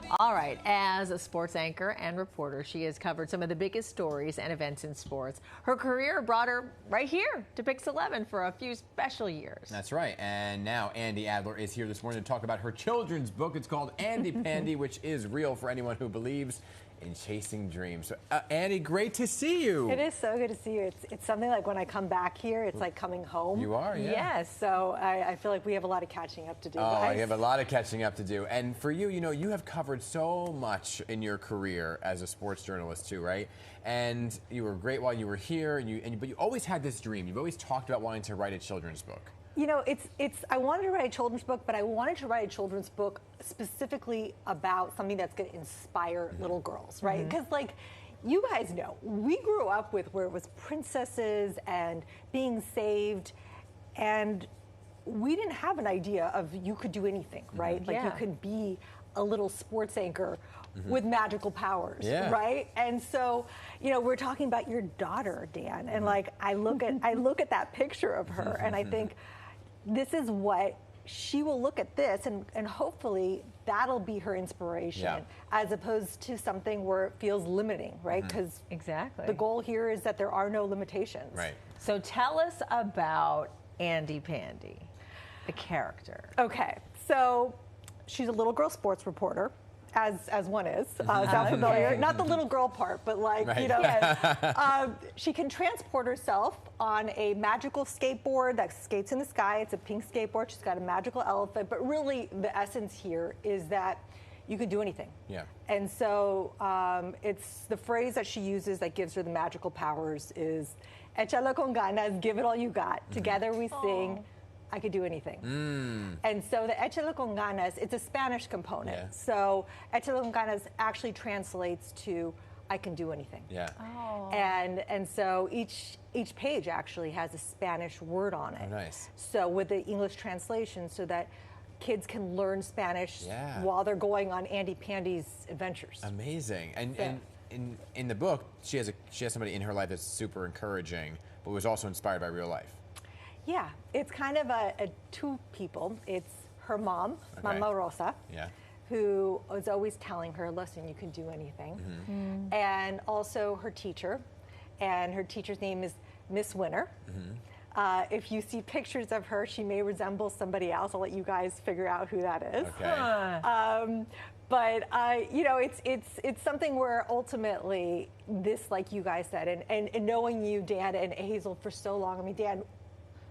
All right, as a sports anchor and reporter, she has covered some of the biggest stories and events in sports. Her career brought her right here to Pix 11 for a few special years. That's right, and now Andy Adler is here this morning to talk about her children's book. It's called Andy Pandy, which is real for anyone who believes in chasing dreams. So, Andy, great to see you. It is so good to see you. It's something like when I come back here, it's like coming home. You are, yeah. Yes, so I feel like we have a lot of catching up to do. Oh, you have a lot of catching up to do. And for you, you know, you have covered so much in your career as a sports journalist too, right? And you were great while you were here, but you always had this dream. You've always talked about wanting to write a children's book. You know, I wanted to write a children's book, but I wanted to write a children's book specifically about something that's going to inspire little girls, right? Because, like, you guys know, we grew up with where it was princesses and being saved, and we didn't have an idea of you could do anything, right? Like, you could be a little sports anchor with magical powers, right? And so, you know, we're talking about your daughter, Dan, and like I look at that picture of her, and I think, this is what she will look at this, and hopefully that'll be her inspiration, as opposed to something where it feels limiting, right? Because the goal here is that there are no limitations. Right. So tell us about Andy Pandy, the character. Okay, so she's a little girl sports reporter. As one is. Sound familiar? Not the little girl part, but like, you know, she can transport herself on a magical skateboard that skates in the sky. It's a pink skateboard. She's got a magical elephant. But really, the essence here is that you could do anything. Yeah. And so it's the phrase that she uses that gives her the magical powers is, échalo con ganas, give it all you got. Together we sing. I could do anything. And so the échalo con ganas, it's a Spanish component. So échalo con ganas actually translates to I can do anything. And so each page actually has a Spanish word on it. Nice. So with the English translation, so that kids can learn Spanish while they're going on Andy Pandy's adventures. Amazing. And in the book, she has somebody in her life that's super encouraging, but was also inspired by real life. Yeah, it's kind of a two people. It's her mom, Mama Rosa, who is always telling her, listen, you can do anything. And also her teacher, and her teacher's name is Miss Winter. If you see pictures of her, she may resemble somebody else. I'll let you guys figure out who that is. But you know, it's something where ultimately this, like you guys said, and knowing you, Dan, and Hazel for so long. I mean, Dan,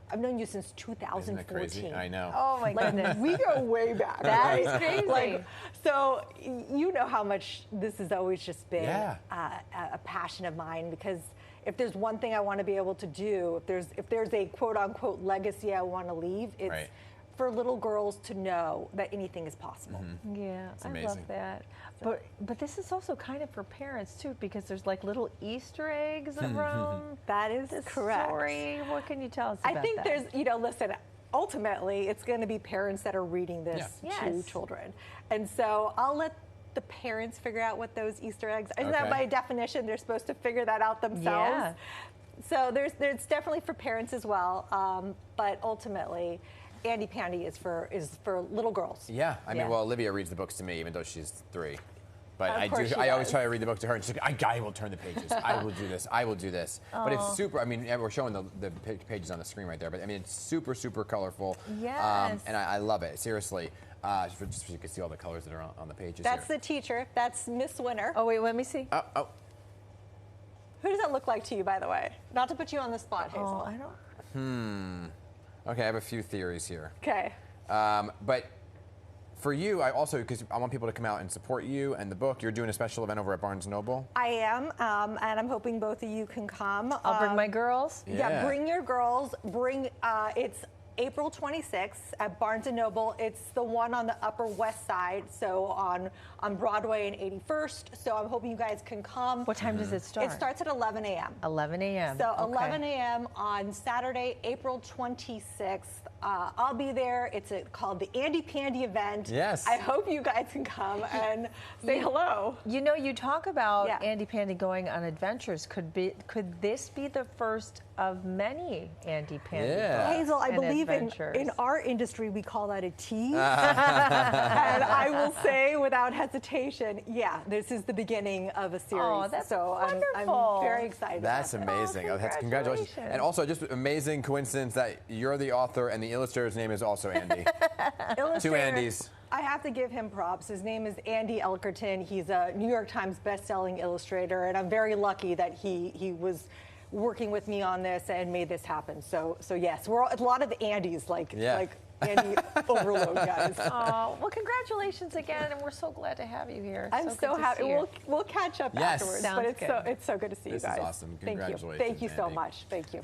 I've known you since 2014. Isn't that crazy? I know. Oh my goodness. We go way back. That is crazy. Like, so you know how much this has always just been a passion of mine, because if there's one thing I want to be able to do, if there's a quote unquote legacy I want to leave, it's for little girls to know that anything is possible. Yeah, I love that. But this is also kind of for parents too, because there's like little Easter eggs around. That is correct. Story. What can you tell us about that? I think there's, you know, listen, ultimately it's going to be parents that are reading this to children. And so I'll let the parents figure out what those Easter eggs are. Isn't that by definition they're supposed to figure that out themselves? So there's definitely for parents as well, but ultimately Andy Pandy is for little girls. Yeah, I mean, well, Olivia reads the books to me, even though she's 3. But I always try to read the book to her, and she's like, I will turn the pages. I will do this. I will do this. But it's super, I mean, we're showing the pages on the screen right there, but I mean, it's super, super colorful. Yes. And I love it, seriously. Just so you can see all the colors that are on the pages. That's the teacher. That's Miss Winter. Oh, wait, let me see. Who does that look like to you, by the way? Not to put you on the spot, Hazel. I don't. Okay, I have a few theories here. Okay. But for you, I also, because I want people to come out and support you and the book, you're doing a special event over at Barnes & Noble. I am, and I'm hoping both of you can come. I'll bring my girls. Yeah, bring your girls. It's April 26th at Barnes & Noble. It's the one on the Upper West Side, so on Broadway and 81st. So I'm hoping you guys can come. What time does it start? It starts at 11 a.m. 11 a.m. So 11 a.m. on Saturday, April 26th. I'll be there. It's called the Andy Pandy event. Yes. I hope you guys can come and say hello. You know, you talk about Andy Pandy going on adventures. Could this be the first of many Andy Pandy Yeah. books Hazel, I and believe adventures. in our industry we call that a tease. And I will say without hesitation, yeah, this is the beginning of a series. Oh, that's so I'm wonderful. very excited. That's about amazing. Oh, That's congratulations. And also, just amazing coincidence that you're the author and the illustrator's name is also Andy. that. Two Andys. I have to give him props. His name is Andy Elkerton. He's a New York Times best-selling illustrator, and I'm very lucky that he was working with me on this and made this happen. So yes, we're a lot of Andys, like Andy overload guys. Oh, well, congratulations again, and we're so glad to have you here. I'm so good to happy. see you. We'll catch up Yes. afterwards, Sounds but good. it's so good to see This you guys. is awesome. Thank you. Congratulations, Thank you so Andy. much. Thank you.